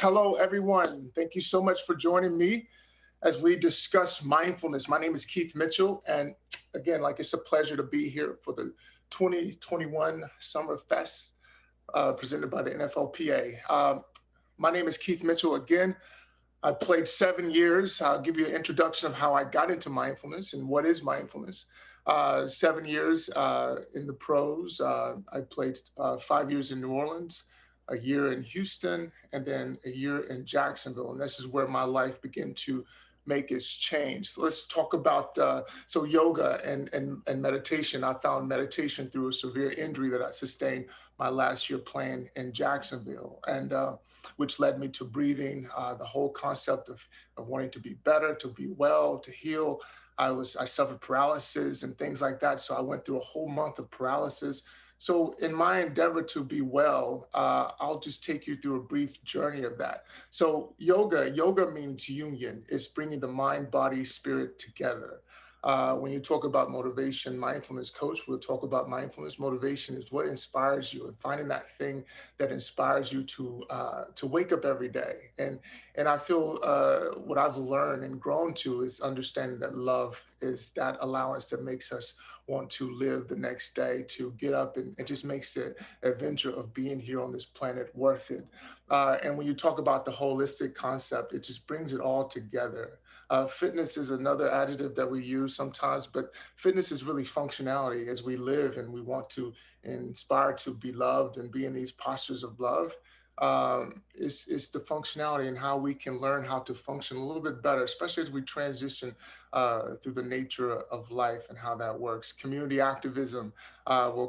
Hello, everyone. Thank you so much for joining me as we discuss mindfulness. My name is Keith Mitchell, and again, like it's a pleasure to be here for the 2021 Summer Fest presented by the NFLPA. My name is Keith Mitchell again. I played 7 years. I'll give you an introduction of how I got into mindfulness and what is mindfulness. 7 years in the pros. I played 5 years in New Orleans, a year in Houston, and then a year in Jacksonville. And this is where my life began to make its change. So let's talk about yoga and meditation. I found meditation through a severe injury that I sustained my last year playing in Jacksonville, and which led me to breathing, the whole concept of wanting to be better, to be well, to heal. I suffered paralysis and things like that. So I went through a whole month of paralysis. So in my endeavor to be well, I'll just take you through a brief journey of that. So yoga means union. It's bringing the mind, body, spirit together. When you talk about motivation, mindfulness coach, we'll talk about mindfulness. Motivation is what inspires you, and finding that thing that inspires you to wake up every day. And I feel what I've learned and grown to is understanding that love is that allowance that makes us want to live the next day, to get up, and it just makes the adventure of being here on this planet worth it. And when you talk about the holistic concept, it just brings it all together. Fitness is another adjective that we use sometimes, but fitness is really functionality as we live and we want to inspire to be loved and be in these postures of love. It's the functionality and how we can learn how to function a little bit better, especially as we transition through the nature of life and how that works. Community activism.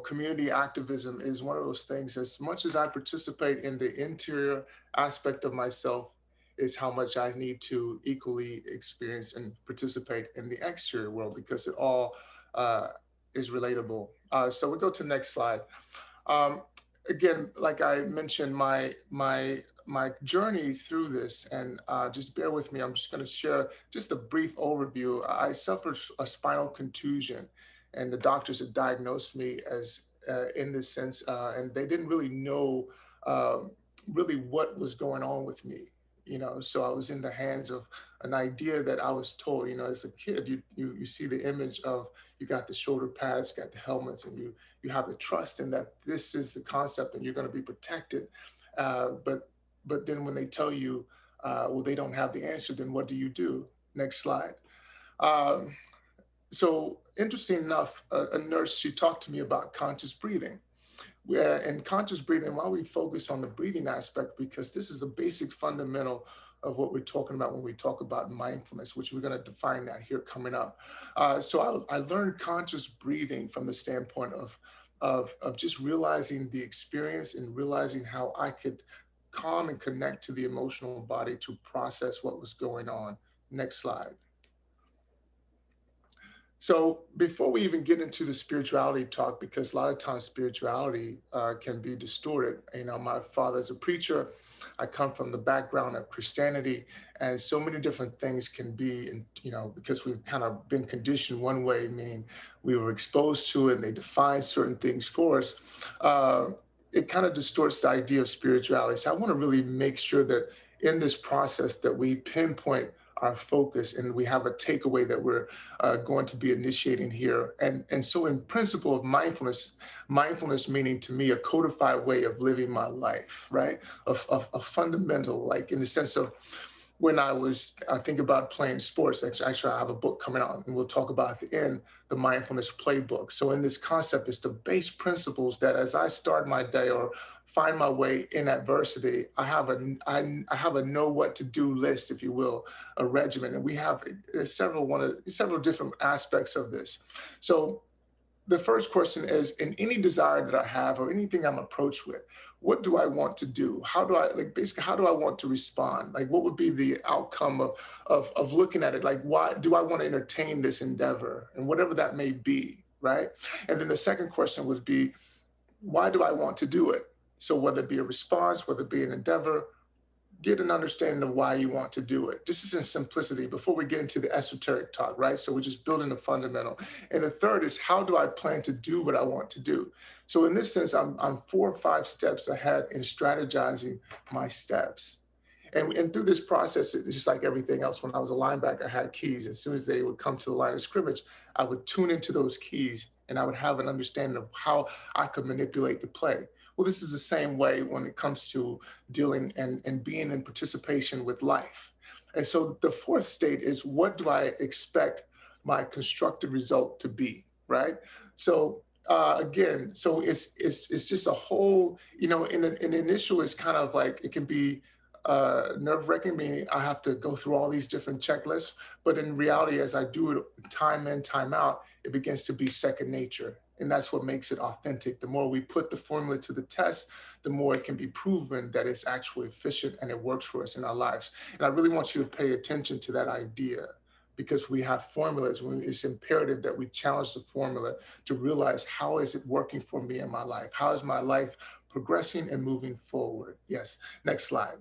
Community activism is one of those things. As much as I participate in the interior aspect of myself, is how much I need to equally experience and participate in the exterior world, because it all is relatable. So we go to the next slide. Um, Again, like I mentioned, my journey through this, and just bear with me. I'm just going to share just a brief overview. I suffered a spinal contusion, and the doctors had diagnosed me as in this sense, and they didn't really know really what was going on with me. So I was in the hands of an idea that I was told. As a kid, you see the image of, you got the shoulder pads, you got the helmets, and you have the trust in that this is the concept and you're going to be protected. But then when they tell you, well, they don't have the answer, then what do you do? Next slide. Um, so interesting enough, a nurse, she talked to me about conscious breathing. Where in conscious breathing, why we focus on the breathing aspect, because this is the basic fundamental of what we're talking about when we talk about mindfulness, which we're going to define that here coming up. So I learned conscious breathing from the standpoint of just realizing the experience and realizing how I could calm and connect to the emotional body to process what was going on. Next slide. So before we even get into the spirituality talk, because a lot of times spirituality can be distorted. My father's a preacher. I come from the background of Christianity, and so many different things can be, because we've kind of been conditioned one way, meaning we were exposed to it and they define certain things for us. It kind of distorts the idea of spirituality. So I want to really make sure that in this process that we pinpoint our focus and we have a takeaway that we're going to be initiating here. And so in principle of mindfulness meaning to me a codified way of living my life, right? A fundamental, like in the sense of when I think about playing sports. Actually, I have a book coming out and we'll talk about at the end, the mindfulness playbook. So in this concept, it's the base principles that as I start my day or find my way in adversity, I have a know what to do list, if you will, a regimen. And we have several different aspects of this. So the first question is, in any desire that I have or anything I'm approached with, what do I want to do? How do I want to respond? Like, what would be the outcome of looking at it? Like, why do I want to entertain this endeavor? And whatever that may be, right? And then the second question would be, why do I want to do it? So whether it be a response, whether it be an endeavor, get an understanding of why you want to do it. This is in simplicity before we get into the esoteric talk, right? So we're just building the fundamental. And the third is, how do I plan to do what I want to do? So in this sense, I'm 4 or 5 steps ahead in strategizing my steps. And through this process, it's just like everything else. When I was a linebacker, I had keys. As soon as they would come to the line of scrimmage, I would tune into those keys and I would have an understanding of how I could manipulate the play. Well, this is the same way when it comes to dealing and being in participation with life. And so the fourth state is, what do I expect my constructive result to be, right? So again, so it's just a whole, in the initial, it's kind of like it can be nerve-wracking, meaning I have to go through all these different checklists. But in reality, as I do it time in, time out, it begins to be second nature. And that's what makes it authentic. The more we put the formula to the test, the more it can be proven that it's actually efficient and it works for us in our lives. And I really want you to pay attention to that idea, because we have formulas. It's imperative that we challenge the formula to realize, how is it working for me in my life? How is my life progressing and moving forward? Yes. Next slide.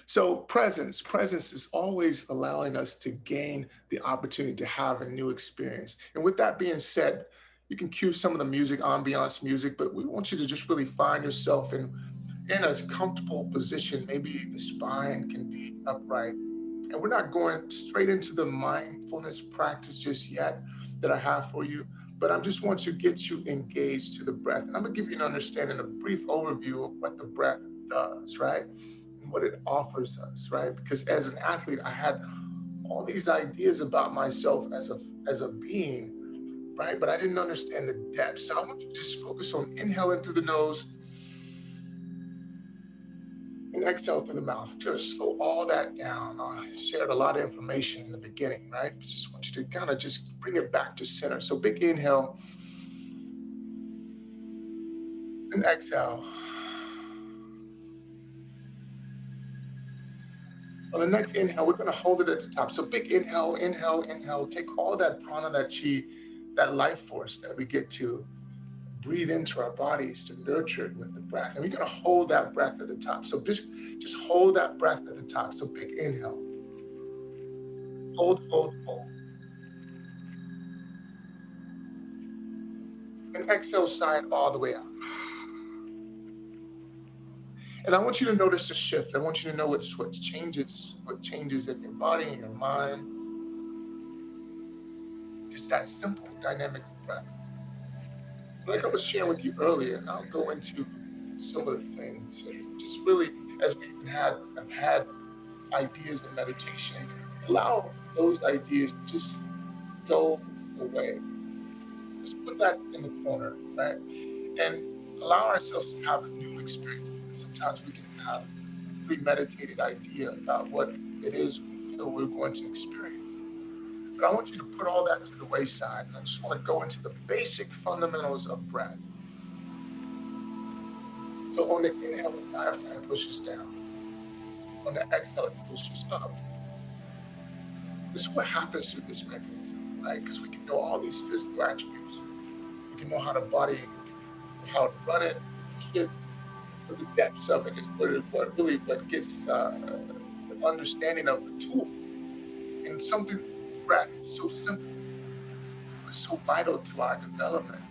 So presence is always allowing us to gain the opportunity to have a new experience. And with that being said, you can cue some of the music, ambiance music, but we want you to just really find yourself in a comfortable position. Maybe the spine can be upright. And we're not going straight into the mindfulness practice just yet that I have for you, but I just want to get you engaged to the breath. And I'm going to give you an understanding, a brief overview of what the breath does, right? And what it offers us, right? Because as an athlete, I had all these ideas about myself as a being, right? But I didn't understand the depth. So I want you to just focus on inhaling through the nose and exhale through the mouth. Just slow all that down. I shared a lot of information in the beginning, right? Just want you to kind of just bring it back to center. So big inhale and exhale. On the next inhale, we're going to hold it at the top. So big inhale, inhale, inhale. Take all that prana, that chi, that life force that we get to breathe into our bodies, to nurture it with the breath. And we're going to hold that breath at the top. So just hold that breath at the top. So big inhale. Hold, hold, hold. And exhale, side all the way out. And I want you to notice the shift. I want you to know what changes in your body and your mind. Just that simple dynamic breath. Like I was sharing with you earlier, and I'll go into some of the things. And just really, as have had ideas in meditation, allow those ideas to just go away. Just put that in the corner, right? And allow ourselves to have a new experience. Sometimes we can have premeditated idea about what it is we feel we're going to experience. But I want you to put all that to the wayside, and I just want to go into the basic fundamentals of breath. So on the inhale, the diaphragm pushes down. On the exhale, it pushes up. This is what happens through this mechanism, right? Because we can know all these physical attributes. We can know how the body, how to run it, push it, but the depths of it is what gets the understanding of the tool. And something, breath, so simple, but so vital to our development.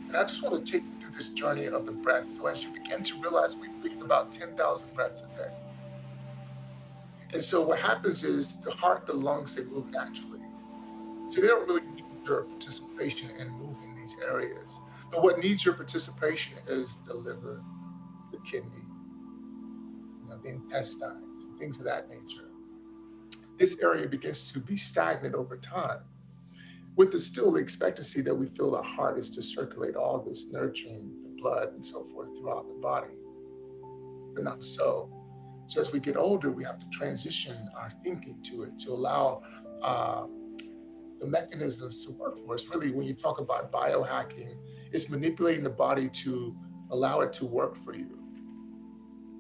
And I just want to take you through this journey of the breath. So as you begin to realize, we breathe about 10,000 breaths a day. And so what happens is the heart, the lungs, they move naturally. So they don't really need your participation in moving these areas. But what needs your participation is the liver, the kidney, the intestines, and things of that nature. This area begins to be stagnant over time, with the still expectancy that we feel our heart is to circulate all this nurturing, the blood and so forth throughout the body. But not so. So as we get older, we have to transition our thinking to it to allow uh, the mechanisms to work for us. Really, when you talk about biohacking, it's manipulating the body to allow it to work for you.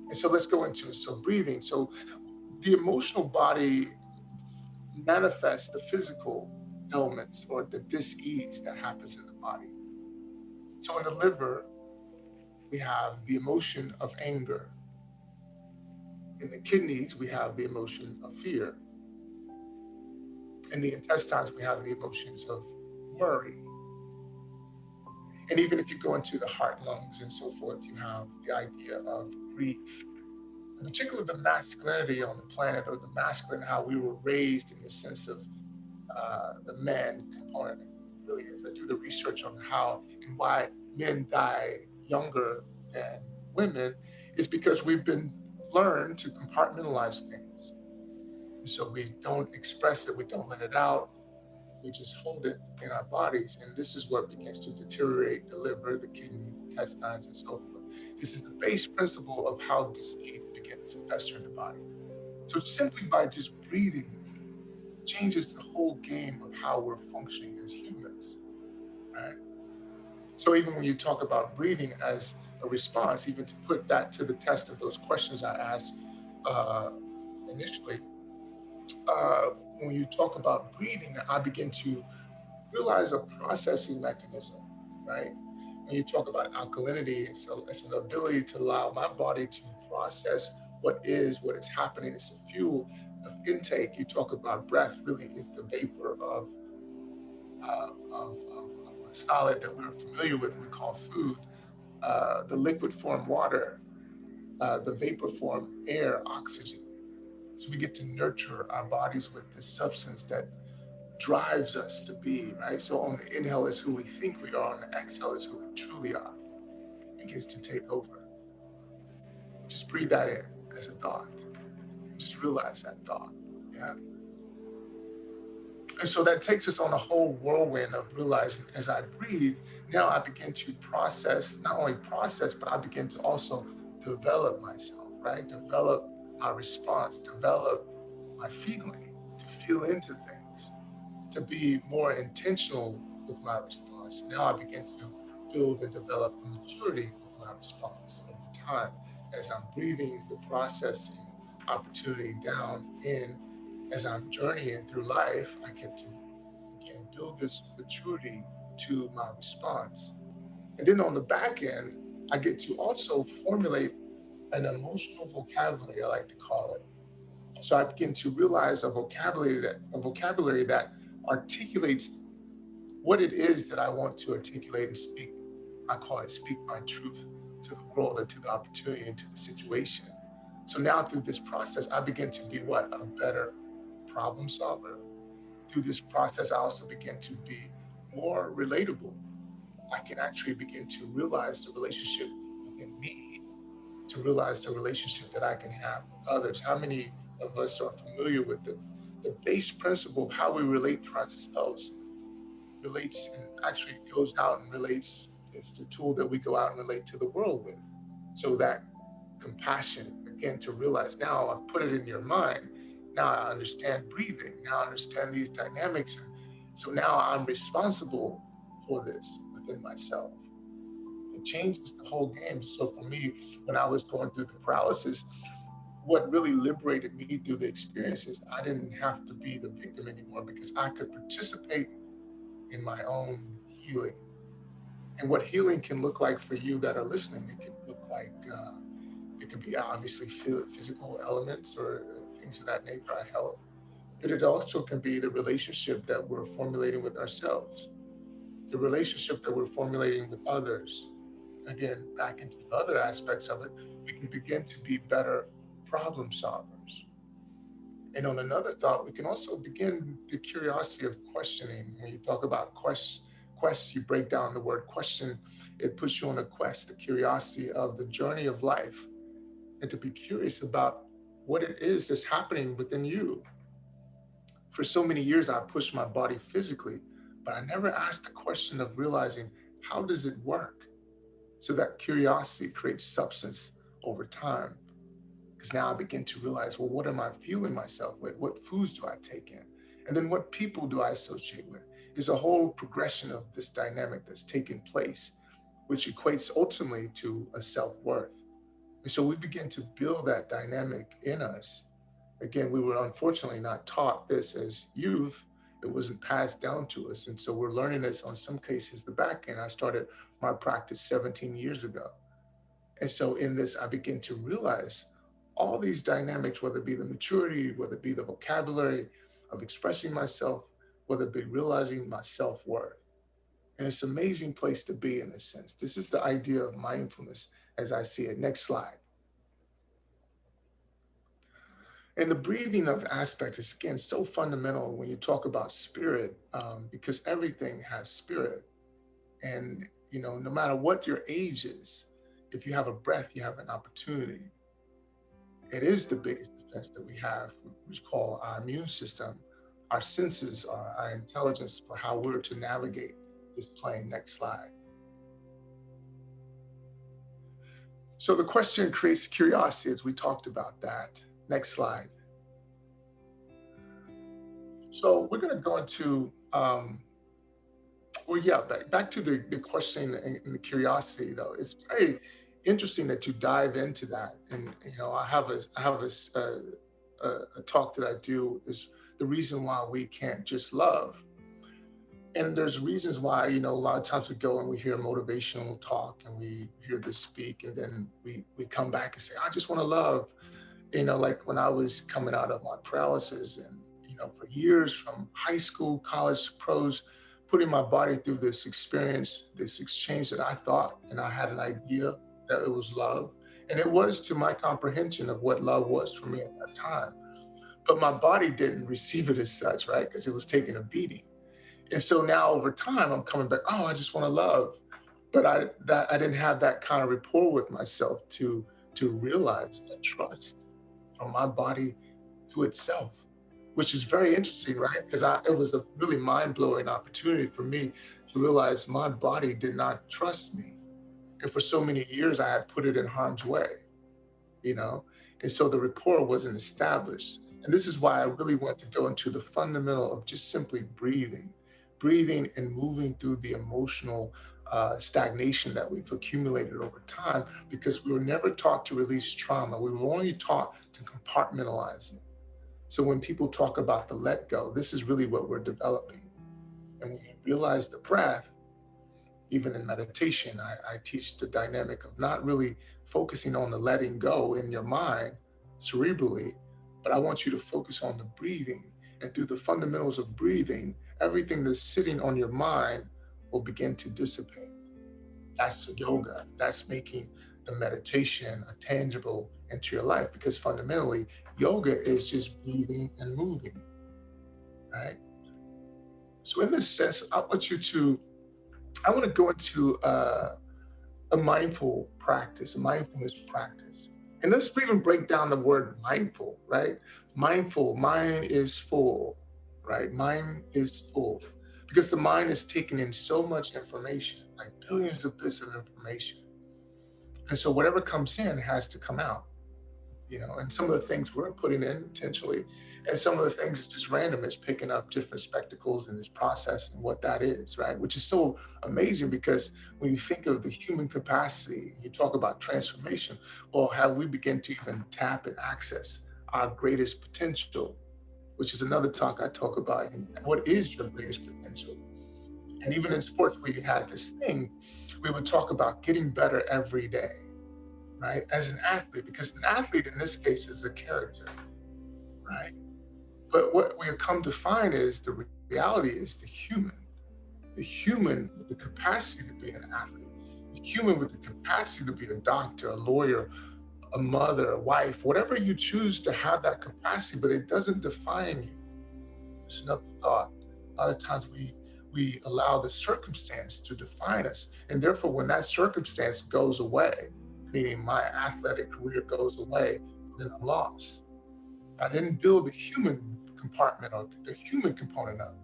And so let's go into it. So breathing. So the emotional body manifests the physical elements or the dis-ease that happens in the body. So in the liver, we have the emotion of anger. In the kidneys, we have the emotion of fear. In the intestines, we have the emotions of worry. And even if you go into the heart, lungs, and so forth, you have the idea of grief, in particular the masculinity on the planet, or the masculine, how we were raised in the sense of the man component. Really, as I do the research on how and why men die younger than women, is because we've been learned to compartmentalize things. So we don't express it, we don't let it out, we just hold it in our bodies. And this is what begins to deteriorate the liver, the kidney, intestines, and so forth. This is the base principle of how disease begins to fester in the body. So simply by just breathing changes the whole game of how we're functioning as humans, right? So even when you talk about breathing as a response, even to put that to the test of those questions I asked uh, initially, uh, when you talk about breathing, I begin to realize a processing mechanism, right? When you talk about alkalinity, it's an ability to allow my body to process what is happening. It's a fuel of intake. You talk about breath, really is the vapor of a solid that we're familiar with, we call food, the liquid form water, the vapor form air, oxygen. So we get to nurture our bodies with this substance that drives us to be, right? So on the inhale is who we think we are, on the exhale is who we truly are. It begins to take over. Just breathe that in as a thought. Just realize that thought. Yeah. And so that takes us on a whole whirlwind of realizing as I breathe, now I begin to process, not only process, but I begin to also develop myself, right? Develop my response, develop my feeling, to feel into things, to be more intentional with my response. Now I begin to build and develop maturity with my response over time as I'm breathing the processing opportunity down in. As I'm journeying through life, I get to again build this maturity to my response. And then on the back end, I get to also formulate an emotional vocabulary, I like to call it. So I begin to realize a vocabulary that articulates what it is that I want to articulate and speak. I call it speak my truth to the world and to the opportunity and to the situation. So now through this process, I begin to be what? A better problem solver. Through this process, I also begin to be more relatable. I can actually begin to realize the relationship within me, to realize the relationship that I can have with others. How many of us are familiar with the base principle of how we relate to ourselves relates and actually goes out and relates. It's the tool that we go out and relate to the world with. So that compassion, again, to realize now I've put it in your mind. Now I understand breathing. Now I understand these dynamics. And so now I'm responsible for this within myself. It changes the whole game. So for me, when I was going through the paralysis, what really liberated me through the experiences, I didn't have to be the victim anymore because I could participate in my own healing. And what healing can look like for you that are listening, it can look like, it can be obviously physical elements or things of that nature, our health, but it also can be the relationship that we're formulating with ourselves, the relationship that we're formulating with others. Again, back into the other aspects of it, we can begin to be better problem solvers. And on another thought, we can also begin the curiosity of questioning. When you talk about quests, you break down the word question, it puts you on a quest, the curiosity of the journey of life, and to be curious about what it is that's happening within you. For so many years, I pushed my body physically, but I never asked the question of realizing how does it work? So that curiosity creates substance over time. Because now I begin to realize, well, what am I fueling myself with? What foods do I take in? And then what people do I associate with? There's a whole progression of this dynamic that's taking place, which equates ultimately to a self worth. And so we begin to build that dynamic in us. Again, we were unfortunately not taught this as youth. It wasn't passed down to us. And so we're learning this on some cases the back end. I started my practice 17 years ago. And so in this, I begin to realize all these dynamics, whether it be the maturity, whether it be the vocabulary of expressing myself, whether it be realizing my self worth. And it's an amazing place to be in a sense. This is the idea of mindfulness as I see it. Next slide. And the breathing of aspect is, again, so fundamental when you talk about spirit, because everything has spirit. And, no matter what your age is, if you have a breath, you have an opportunity. It is the biggest defense that we have, which we call our immune system, our senses, our intelligence for how we're to navigate this plane. Next slide. So the question creates curiosity, as we talked about that. Next slide. So we're going to go into, back to the question and the curiosity, though. It's very interesting that you dive into that. And, I have a talk that I do is the reason why we can't just love. And there's reasons why, a lot of times we go and we hear motivational talk and we hear this speak, and then we come back and say, I just want to love. Like when I was coming out of my paralysis and, for years from high school, college, pros, putting my body through this experience, this exchange that I thought, and I had an idea that it was love. And it was to my comprehension of what love was for me at that time. But my body didn't receive it as such, right? Because it was taking a beating. And so now over time, I'm coming back, oh, I just want to love. But I didn't have that kind of rapport with myself to realize that trust from my body to itself, which is very interesting, right? Because it was a really mind-blowing opportunity for me to realize my body did not trust me. And for so many years, I had put it in harm's way, you know? And so the rapport wasn't established. And this is why I really want to go into the fundamental of just simply breathing and moving through the emotional stagnation that we've accumulated over time, because we were never taught to release trauma. We were only taught to compartmentalize it. So when people talk about the let go, this is really what we're developing. And when you realize the breath, even in meditation, I teach the dynamic of not really focusing on the letting go in your mind cerebrally, but I want you to focus on the breathing. And through the fundamentals of breathing, everything that's sitting on your mind will begin to dissipate. That's the yoga. That's making the meditation a tangible into your life, because fundamentally, yoga is just breathing and moving, right? So in this sense, I want to go into a mindful practice, a mindfulness practice. And let's even break down the word mindful, right? Mindful, mind is full, right? Mind is full. Because the mind is taking in so much information, like billions of bits of information. And so whatever comes in has to come out, and some of the things we're putting in intentionally, and some of the things is just random. It's picking up different spectacles and it's processing what that is, right? Which is so amazing, because when you think of the human capacity, you talk about transformation, well, how we begin to even tap and access our greatest potential, which is another talk I talk about. And what is your greatest potential? And even in sports, we had this thing, we would talk about getting better every day, right? As an athlete, because an athlete in this case is a character, right? But what we have come to find is the reality is the human with the capacity to be an athlete, the human with the capacity to be a doctor, a lawyer, a mother, a wife, whatever you choose to have that capacity, but it doesn't define you. There's another thought. A lot of times we allow the circumstance to define us. And therefore, when that circumstance goes away, meaning my athletic career goes away, then I'm lost. I didn't build the human compartment or the human component of it.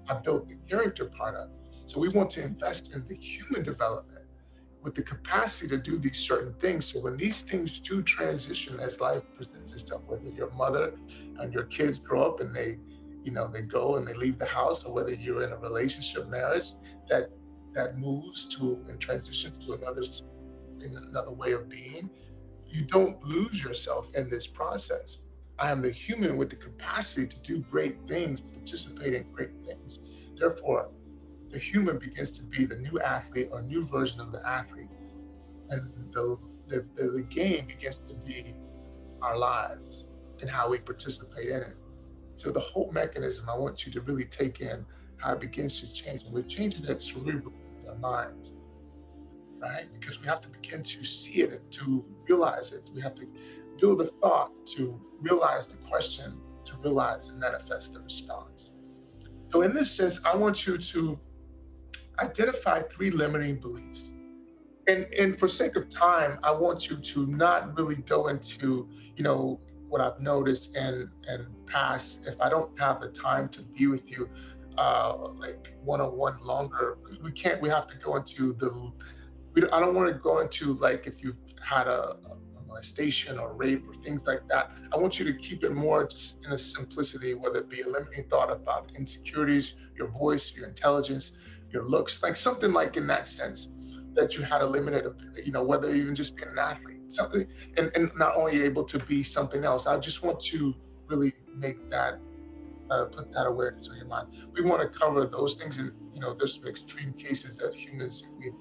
I built the character part of it. So we want to invest in the human development with the capacity to do these certain things. So when these things do transition as life presents itself, whether your mother and your kids grow up and they go and they leave the house, or whether you're in a relationship, marriage, that moves to and transitions to another way of being, you don't lose yourself in this process. I am the human with the capacity to do great things, to participate in great things. Therefore, the human begins to be the new athlete or new version of the athlete. And the game begins to be our lives and how we participate in it. So the whole mechanism, I want you to really take in how it begins to change. And we're changing that cerebral with our minds, right? Because we have to begin to see it and to realize it. We have to do the thought to realize the question, to realize and manifest the response. So, in this sense, I want you to identify three limiting beliefs. And for sake of time, I want you to not really go into, what I've noticed and past. If I don't have the time to be with you, like one-on-one longer, we have to go into I don't want to go into like if you've had a molestation or rape or things like that. I want you to keep it more just in a simplicity, whether it be a limiting thought about insecurities, your voice, your intelligence, your looks, like something like in that sense that you had a limited, whether even just being an athlete, something, and not only able to be something else. I just want to really make that put that awareness on your mind. We want to cover those things, and there's some extreme cases that humans we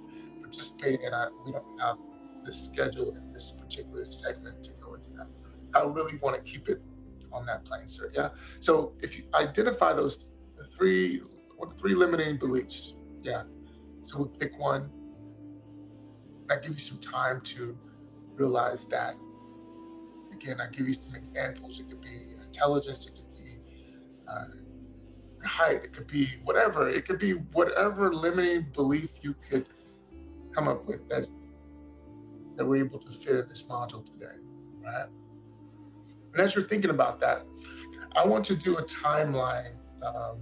participate in. We don't have this schedule in this particular segment to go into that. I really want to keep it on that plane, sir. Yeah. So if you identify those three, three limiting beliefs, yeah. So we pick one. I give you some time to realize that. Again, I give you some examples. It could be intelligence. It could be uh, height. It could be whatever. It could be whatever limiting belief you could come up with that we're able to fit in this module today, right? And as you're thinking about that, I want to do a timeline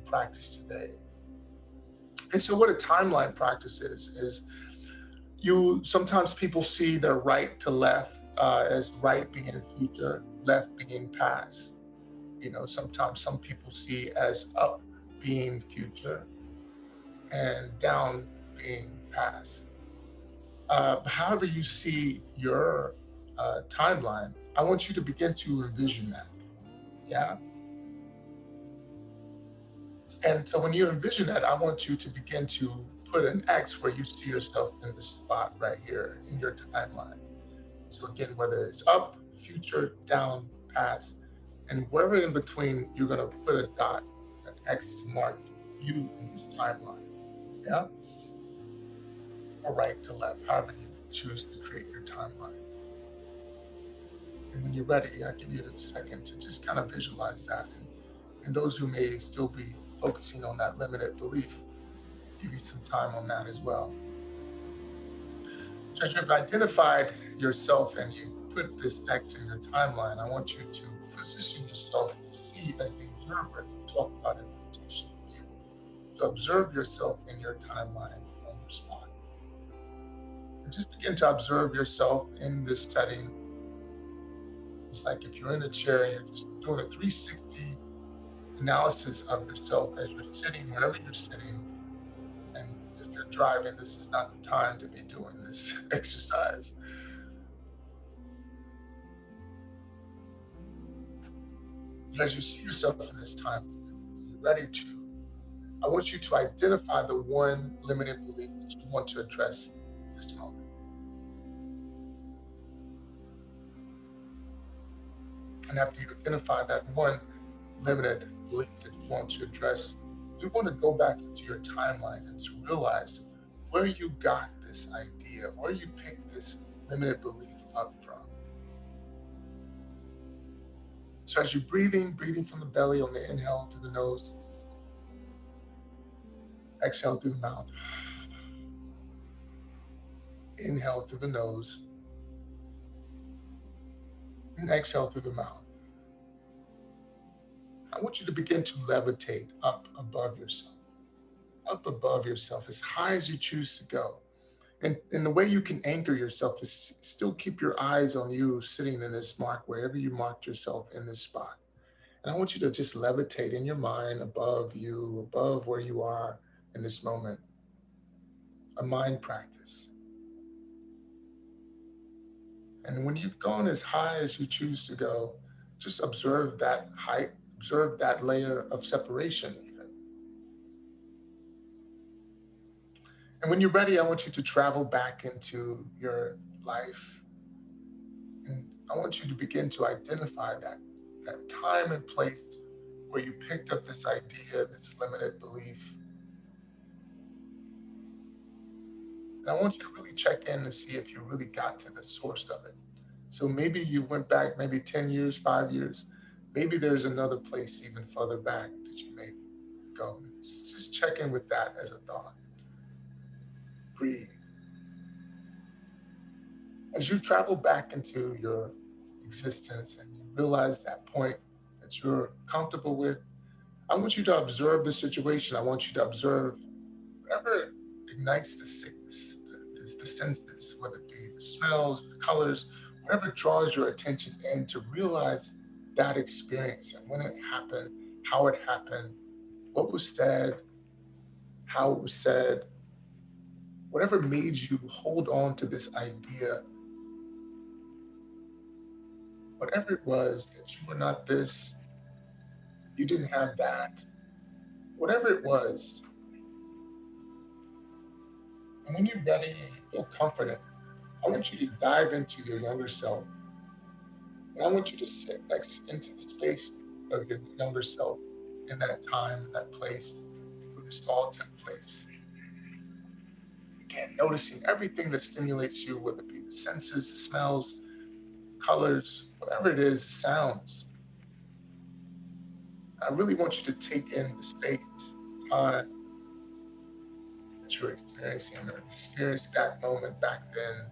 practice today. And so, what a timeline practice is you sometimes people see their right to left as right being future, left being past. Sometimes some people see as up being future and down being past. However, you see your timeline, I want you to begin to envision that. Yeah. And so when you envision that, I want you to begin to put an X where you see yourself in the spot right here in your timeline. So again, whether it's up, future, down, past, and wherever in between, you're going to put a dot, an X to mark you in this timeline. Yeah. Or right to left, however you choose to create your timeline. And when you're ready, I give you a second to just kind of visualize that. And those who may still be focusing on that limited belief, give you some time on that as well. As you've identified yourself and you put this X in your timeline, I want you to position yourself to see as the observer. We talk about invitation, to be able to observe yourself in your timeline on your spot. And just begin to observe yourself in this setting. It's like if you're in a chair and you're just doing a 360 analysis of yourself as you're sitting, wherever you're sitting. And if you're driving, this is not the time to be doing this exercise. As you see yourself in this time, you're ready to, I want you to identify the one limited belief that you want to address this moment. And after you identify that one limited belief that you want to address, you want to go back into your timeline and to realize where you got this idea, where you picked this limited belief up from. So as you're breathing from the belly on the inhale through the nose, exhale through the mouth. Inhale through the nose and exhale through the mouth. I want you to begin to levitate up above yourself, as high as you choose to go. And the way you can anchor yourself is still keep your eyes on you sitting in this mark, wherever you marked yourself in this spot. And I want you to just levitate in your mind above you, above where you are in this moment. A mind practice. And when you've gone as high as you choose to go, just observe that height, observe that layer of separation even. And when you're ready, I want you to travel back into your life. And I want you to begin to identify that time and place where you picked up this idea, this limited belief. And I want you to really check in to see if you really got to the source of it. So maybe you went back maybe 10 years, 5 years. Maybe there's another place even further back that you may go. Just check in with that as a thought. Breathe. As you travel back into your existence and you realize that point that you're comfortable with, I want you to observe the situation. I want you to observe whatever ignites the sickness, the senses, whether it be the smells, the colors, whatever draws your attention in to realize that experience and when it happened, how it happened, what was said, how it was said, whatever made you hold on to this idea, whatever it was that you were not this, you didn't have that, whatever it was. And when you're ready and you feel confident, I want you to dive into your younger self. And I want you to sit next into the space of your younger self in that time, in that place where this all took place. Again, noticing everything that stimulates you, whether it be the senses, the smells, colors, whatever it is, the sounds. I really want you to take in the space, time that you're experiencing or experienced that moment back then.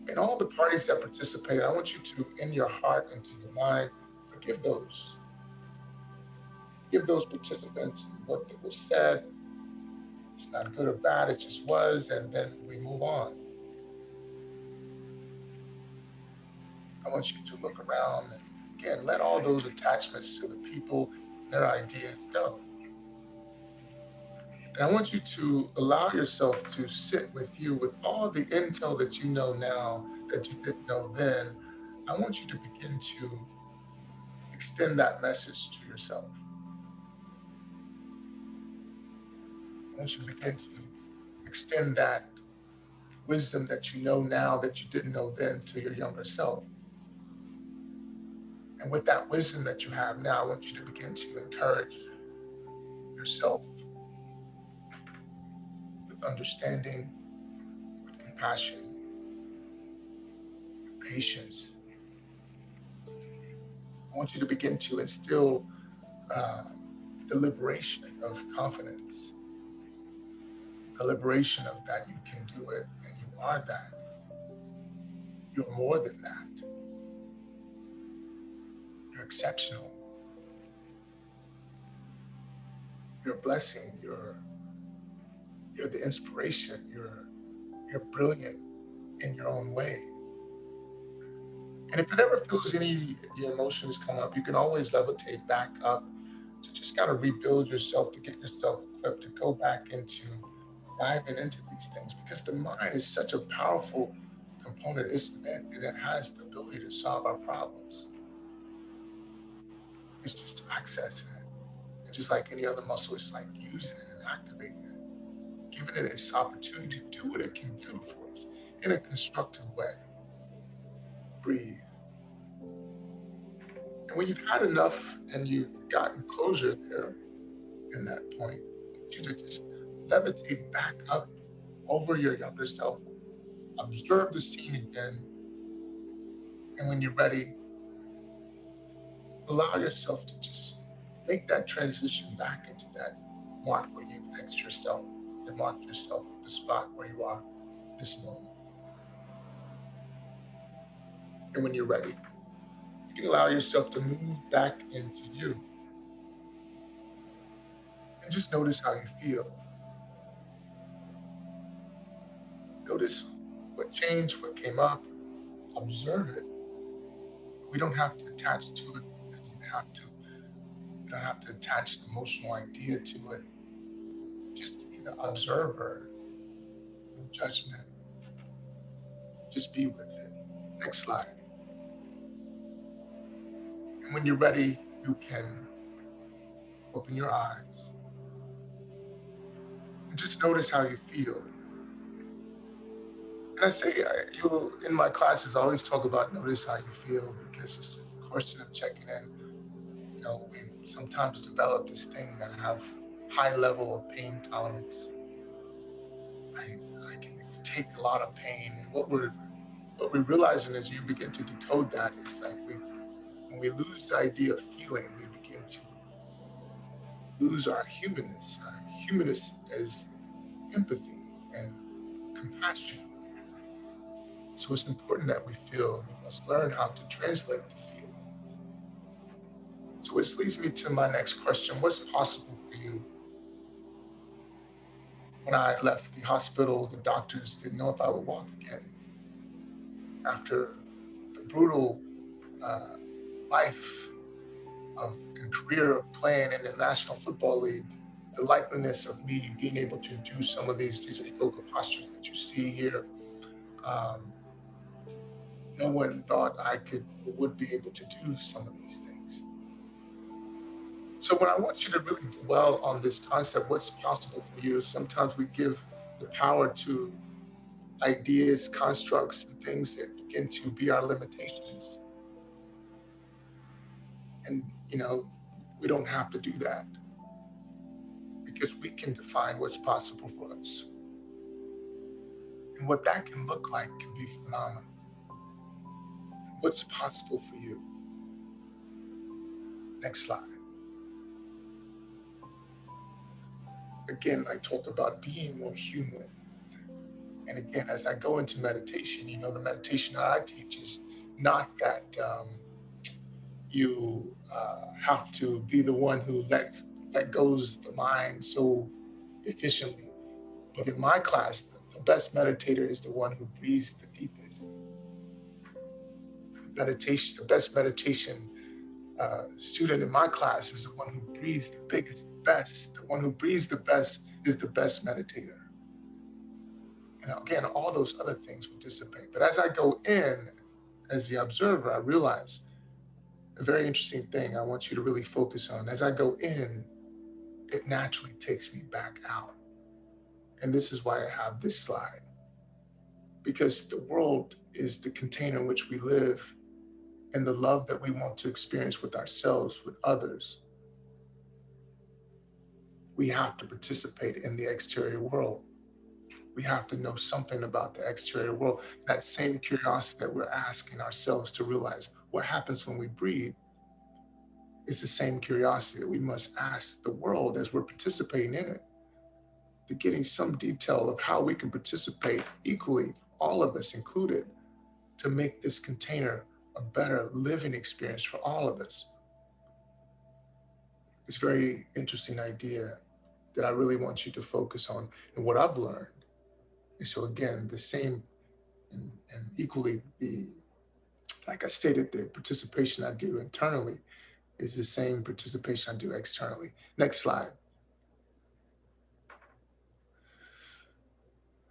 And all the parties that participated, I want you to, in your heart and to your mind, forgive those. Give those participants what was said. It's not good or bad, it just was, and then we move on. I want you to look around and again let all those attachments to the people and their ideas go. And I want you to allow yourself to sit with you with all the intel that you know now that you didn't know then. I want you to begin to extend that message to yourself. I want you to begin to extend that wisdom that you know now that you didn't know then to your younger self. And with that wisdom that you have now, I want you to begin to encourage yourself with understanding, with compassion, patience. I want you to begin to instill uh, the liberation of confidence, the liberation of that you can do it and you are that. You're more than that. You're exceptional. You're a blessing. You're the inspiration. You're brilliant in your own way. And if it ever feels any your emotions come up, you can always levitate back up to just kind of rebuild yourself, to get yourself equipped to go back into diving into these things because the mind is such a powerful component. It's meant and it has the ability to solve our problems. It's just accessing it. And just like any other muscle, it's like using it and activating it, giving it its opportunity to do what it can do for us in a constructive way. Breathe. And when you've had enough and you've gotten closure there in that point, I want you to just levitate back up over your younger self, observe the scene again, and when you're ready, allow yourself to just make that transition back into that mark where you've fixed yourself and marked yourself the spot where you are this moment. And when you're ready, you can allow yourself to move back into you and just notice how you feel. Notice what changed, what came up, observe it. We don't have to attach to it. It doesn't have to. You don't have to attach an emotional idea to it. Just be the observer, no judgment. Just be with it. Next slide. And when you're ready, you can open your eyes and just notice how you feel. And I say, you in my classes, I always talk about notice how you feel because it's just a question of checking in. We sometimes develop this thing that have high level of pain tolerance. I, I can take a lot of pain. And what we're realizing as you begin to decode that is like when we lose the idea of feeling, we begin to lose our humanness. Our humanness is empathy and compassion. So it's important that we feel. We must learn how to translate the feeling. So which leads me to my next question. What's possible for you? When I left the hospital, the doctors didn't know if I would walk again. After the brutal uh, life of and career of playing in the National Football League, the likeliness of me being able to do some of these yoga postures that you see here, um, no one thought I could or would be able to do some of these things. So when I want you to really dwell on this concept, what's possible for you, sometimes we give the power to ideas, constructs, and things that begin to be our limitations. And, we don't have to do that because we can define what's possible for us. And what that can look like can be phenomenal. What's possible for you? Next slide. Again, I talk about being more human. And again, as I go into meditation, the meditation that I teach is not that you have to be the one who let goes the mind so efficiently. But in my class, the best meditator is the one who breathes the deepest. The best meditation student in my class is the one who breathes the biggest, best. The one who breathes the best is the best meditator. And again, all those other things will dissipate. But as I go in, as the observer, I realize a very interesting thing I want you to really focus on. As I go in, it naturally takes me back out. And this is why I have this slide, because the world is the container in which we live, and the love that we want to experience with ourselves, with others. We have to participate in the exterior world. We have to know something about the exterior world. That same curiosity that we're asking ourselves to realize what happens when we breathe is the same curiosity that we must ask the world as we're participating in it, to getting some detail of how we can participate equally, all of us included, to make this container a better living experience for all of us. It's a very interesting idea that I really want you to focus on. And what I've learned is, so again, the same and equally like I stated, the participation I do internally is the same participation I do externally. Next slide.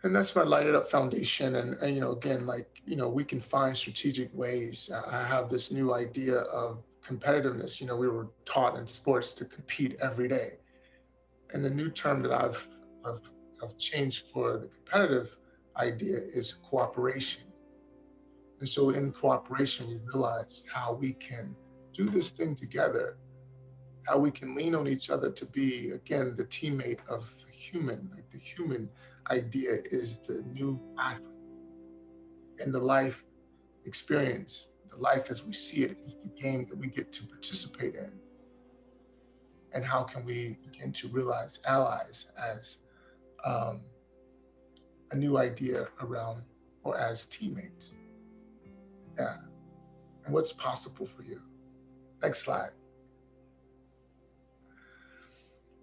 And that's my lighted up foundation. And again, like, we can find strategic ways. I have this new idea of competitiveness. We were taught in sports to compete every day. And the new term that I've, I've changed for the competitive idea is cooperation. And so in cooperation, we realize how we can do this thing together, how we can lean on each other to be, again, the teammate of the human. Like the human idea is the new athlete. And the life experience, the life as we see it, is the game that we get to participate in. And how can we begin to realize allies as um, a new idea around, or as teammates? Yeah. And what's possible for you? Next slide.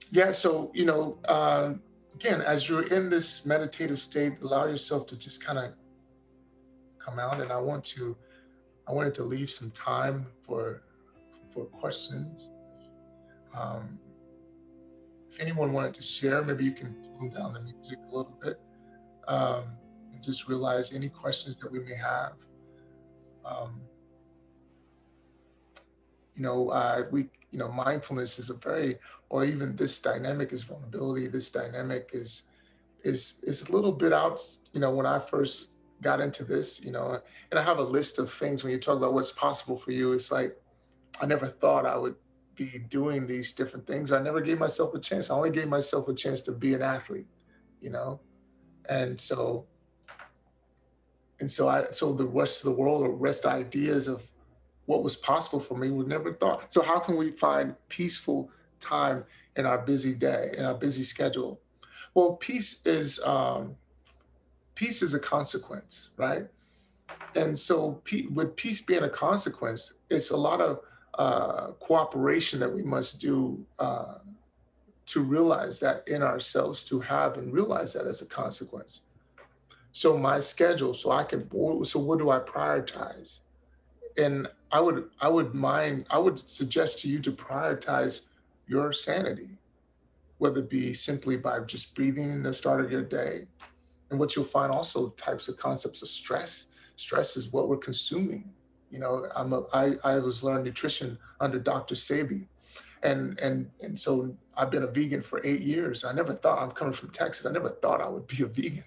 Yeah. So, again, as you're in this meditative state, allow yourself to just kind of come out. And I wanted to leave some time for questions. Um, if anyone wanted to share, maybe you can tone down the music a little bit, um, and just realize any questions that we may have. Um, mindfulness is a very, or even this dynamic is vulnerability. This dynamic is a little bit out. When I first got into this, and I have a list of things when you talk about what's possible for you. It's like I never thought I would be doing these different things. I never gave myself a chance. I only gave myself a chance to be an athlete, you know? And so And so the rest of the world or rest ideas of what was possible for me would never thought. So how can we find peaceful time in our busy day, in our busy schedule? Well, peace is a consequence, right? And so with peace being a consequence, it's a lot of cooperation that we must do to realize that in ourselves, to have and realize that as a consequence. So my schedule, so what do I prioritize? And I would suggest to you to prioritize your sanity, whether it be simply by just breathing in the start of your day. And what you'll find also types of concepts of stress. Stress is what we're consuming. I was learning nutrition under Dr. Sebi, and so I've been a vegan for 8 years. I never thought, I'm coming from Texas, I never thought I would be a vegan,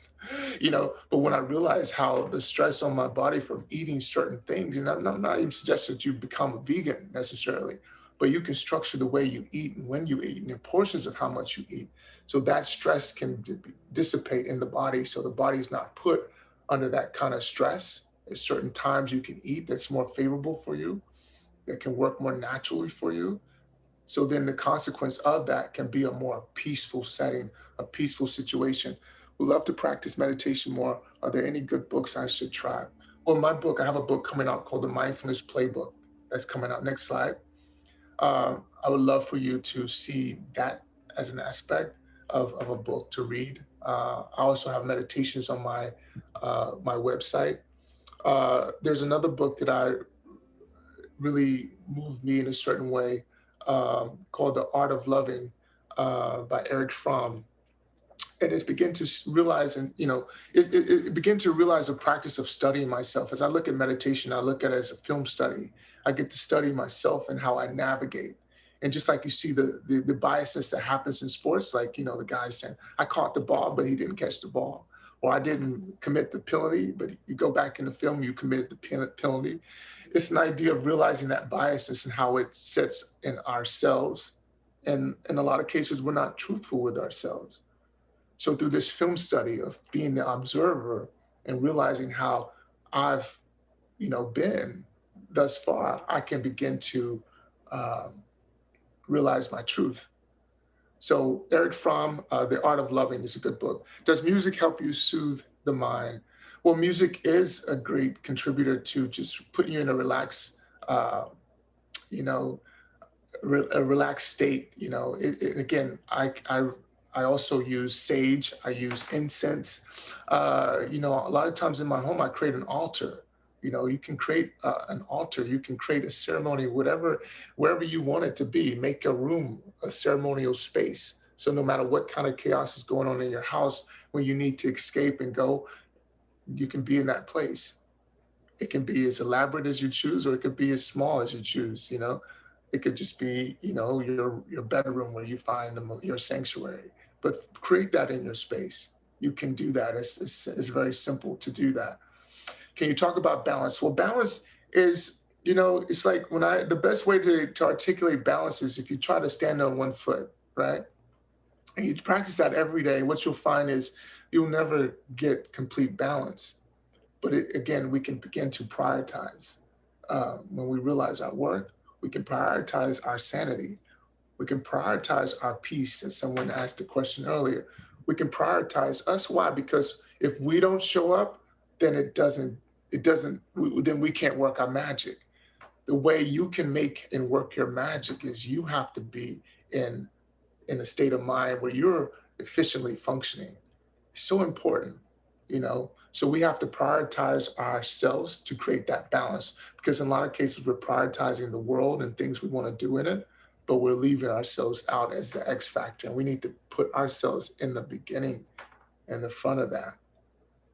but when I realized how the stress on my body from eating certain things, and I'm not even suggesting that you become a vegan necessarily, but you can structure the way you eat and when you eat and the portions of how much you eat. So that stress can dissipate in the body. So the body's not put under that kind of stress. At certain times you can eat that's more favorable for you, that can work more naturally for you. So then the consequence of that can be a more peaceful setting, a peaceful situation. We love to practice meditation more. Are there any good books I should try? Well, my book, I have a book coming out called the Mindfulness Playbook that's coming out. Next slide. I would love for you to see that as an aspect of a book to read. I also have meditations on my website. There's another book that I really moved me in a certain way, called The Art of Loving, by Eric Fromm. And it's begin to realize, and it begin to realize a practice of studying myself. As I look at meditation, I look at it as a film study. I get to study myself and how I navigate. And just like you see the biases that happens in sports, like, the guy saying, I caught the ball, but he didn't catch the ball. Or I didn't commit the penalty, but you go back in the film, you committed the penalty. It's an idea of realizing that biasness and how it sits in ourselves. And in a lot of cases, we're not truthful with ourselves. So through this film study of being the observer and realizing how I've, been thus far, I can begin to um, realize my truth. So Eric Fromm, The Art of Loving is a good book. Does music help you soothe the mind? Well, music is a great contributor to just putting you in a you know, a relaxed state. Again, I also use sage. I use incense. A lot of times in my home, I create an altar. You can create an altar. You can create a ceremony, wherever you want it to be. Make a room a ceremonial space. So no matter what kind of chaos is going on in your house, when you need to escape and go, you can be in that place. It can be as elaborate as you choose, or it could be as small as you choose. It could just be, your bedroom where you find your sanctuary. But create that in your space. You can do that. It's very simple to do that. Can you talk about balance? Well, balance is, it's like the best way to articulate balance is if you try to stand on one foot, right? And you practice that every day. What you'll find is you'll never get complete balance. But again, we can begin to prioritize. When we realize our worth, we can prioritize our sanity. We can prioritize our peace. As someone asked the question earlier, we can prioritize us. Why? Because if we don't show up, then then we can't work our magic. The way you can make and work your magic is you have to be in a state of mind where you're efficiently functioning. It's so important, So we have to prioritize ourselves to create that balance, because in a lot of cases we're prioritizing the world and things we want to do in it, but we're leaving ourselves out as the X factor. And we need to put ourselves in the beginning, in the front of that.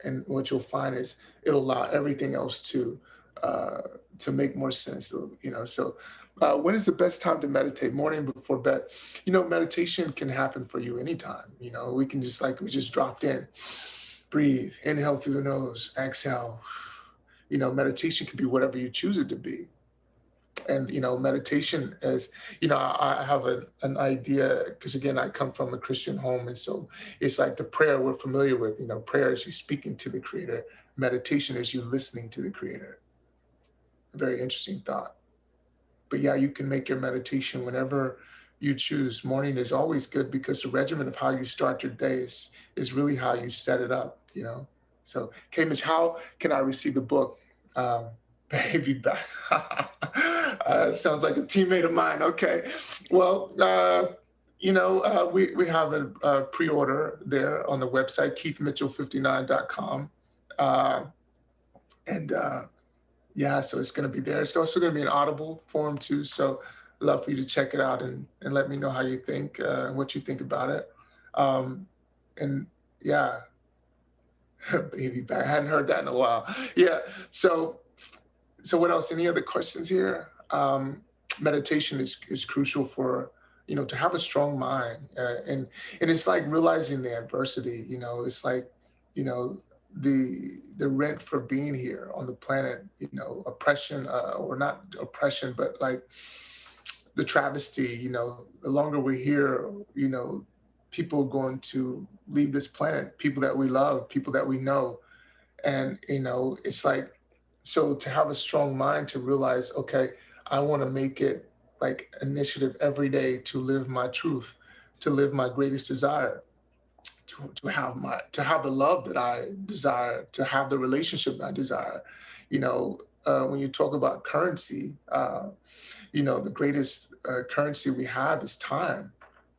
And what you'll find is it'll allow everything else uh, to make more sense. So when is the best time to meditate? Morning, before bed? Meditation can happen for you anytime. We can we just dropped in, breathe, inhale through the nose, exhale. Meditation can be whatever you choose it to be. And meditation is, I have an idea, because again, I come from a Christian home, and so it's like the prayer we're familiar with. Prayer is you speaking to the Creator. Meditation is you listening to the Creator. Very interesting thought. But yeah, you can make your meditation whenever you choose. Morning is always good, because the regimen of how you start your day is really how you set it up. So, okay, Mitch, how can I receive the book? Um, Baby back. Sounds like a teammate of mine. Okay. Well, we have a pre-order there on the website, keithmitchell59.com. Uh, and Yeah, so it's going to be there. It's also going to be an Audible form too. So love for you to check it out, and let me know how you think, and what you think about it. Um, and yeah, baby back. I hadn't heard that in a while. Yeah. So what else? Any other questions here? Meditation is crucial for, to have a strong mind, and it's like realizing the adversity. It's like, you know the rent for being here on the planet. Oppression, or not oppression, but like the travesty. The longer we're here, people are going to leave this planet. People that we love, people that we know, and it's like, so to have a strong mind to realize, okay, I want to make it like initiative every day to live my truth, to live my greatest desire, to have the love that I desire, to have the relationship I desire. When you talk about currency, the greatest currency we have is time,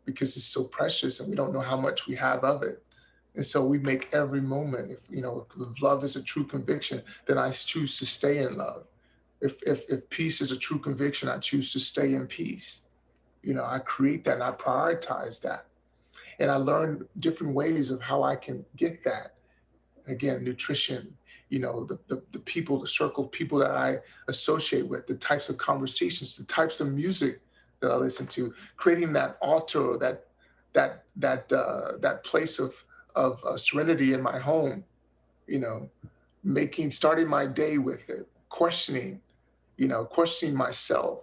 because it's so precious and we don't know how much we have of it. And so we make every moment. If love is a true conviction, then I choose to stay in love. If peace is a true conviction, I choose to stay in peace. I create that and I prioritize that. And I learn different ways of how I can get that. And again, nutrition, the people, the circle of people that I associate with, the types of conversations, the types of music that I listen to, creating that altar, or that place of serenity in my home. You know, starting my day with it, questioning myself.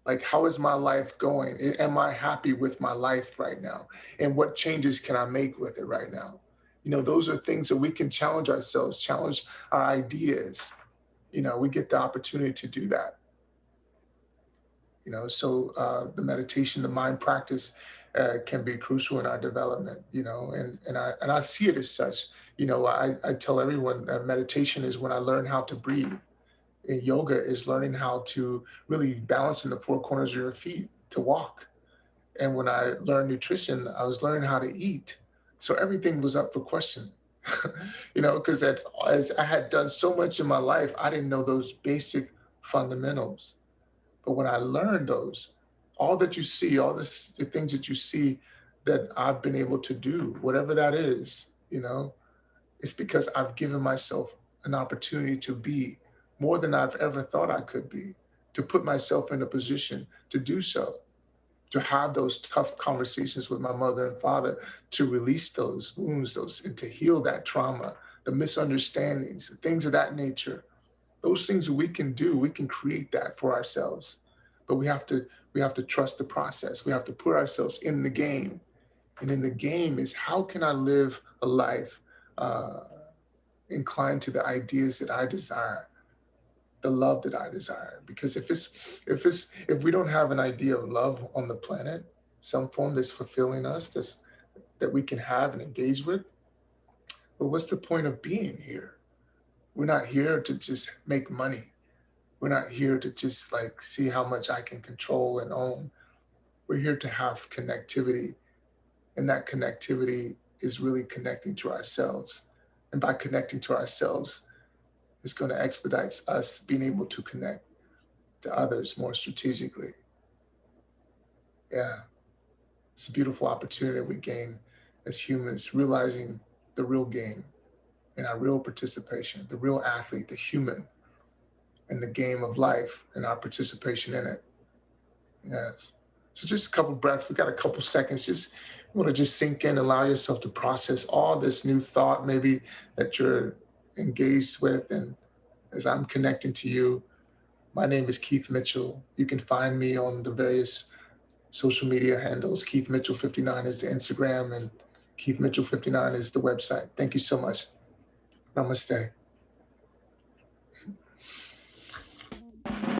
Like, how is my life going? Am I happy with my life right now? And what changes can I make with it right now? Those are things that we can challenge ourselves, challenge our ideas. We get the opportunity to do that. So the meditation, the mind practice can be crucial in our development. And I see it as such. I tell everyone that meditation is when I learn how to breathe. And yoga is learning how to really balance in the four corners of your feet to walk. And when I learned nutrition, I was learning how to eat. So everything was up for question. Because as I had done so much in my life, I didn't know those basic fundamentals. But when I learned those, all that you see, the things that you see that I've been able to do, whatever that is, it's because I've given myself an opportunity to be more than I've ever thought I could be, to put myself in a position to do so, to have those tough conversations with my mother and father, to release those wounds, and to heal that trauma, the misunderstandings, things of that nature. Those things that we can do, we can create that for ourselves. But we have to trust the process. We have to put ourselves in the game. And in the game is, how can I live a life inclined to the ideas that I desire, the love that I desire? Because if we don't have an idea of love on the planet, some form that's fulfilling us, that we can have and engage with, well, what's the point of being here? We're not here to just make money. We're not here to just like see how much I can control and own. We're here to have connectivity. And that connectivity is really connecting to ourselves. And by connecting to ourselves, it's going to expedite us being able to connect to others more strategically. Yeah, it's a beautiful opportunity we gain as humans, realizing the real game and our real participation, the real athlete, the human, in the game of life and our participation in it. Yes. So just a couple breaths. We got a couple seconds. Just want to just sink in, allow yourself to process all this new thought maybe that you're engaged with. And as I'm connecting to you, My name is Keith Mitchell. You can find me on the various social media handles. Keith Mitchell 59 is the Instagram, and Keith Mitchell 59 is the website. Thank you so much. Namaste.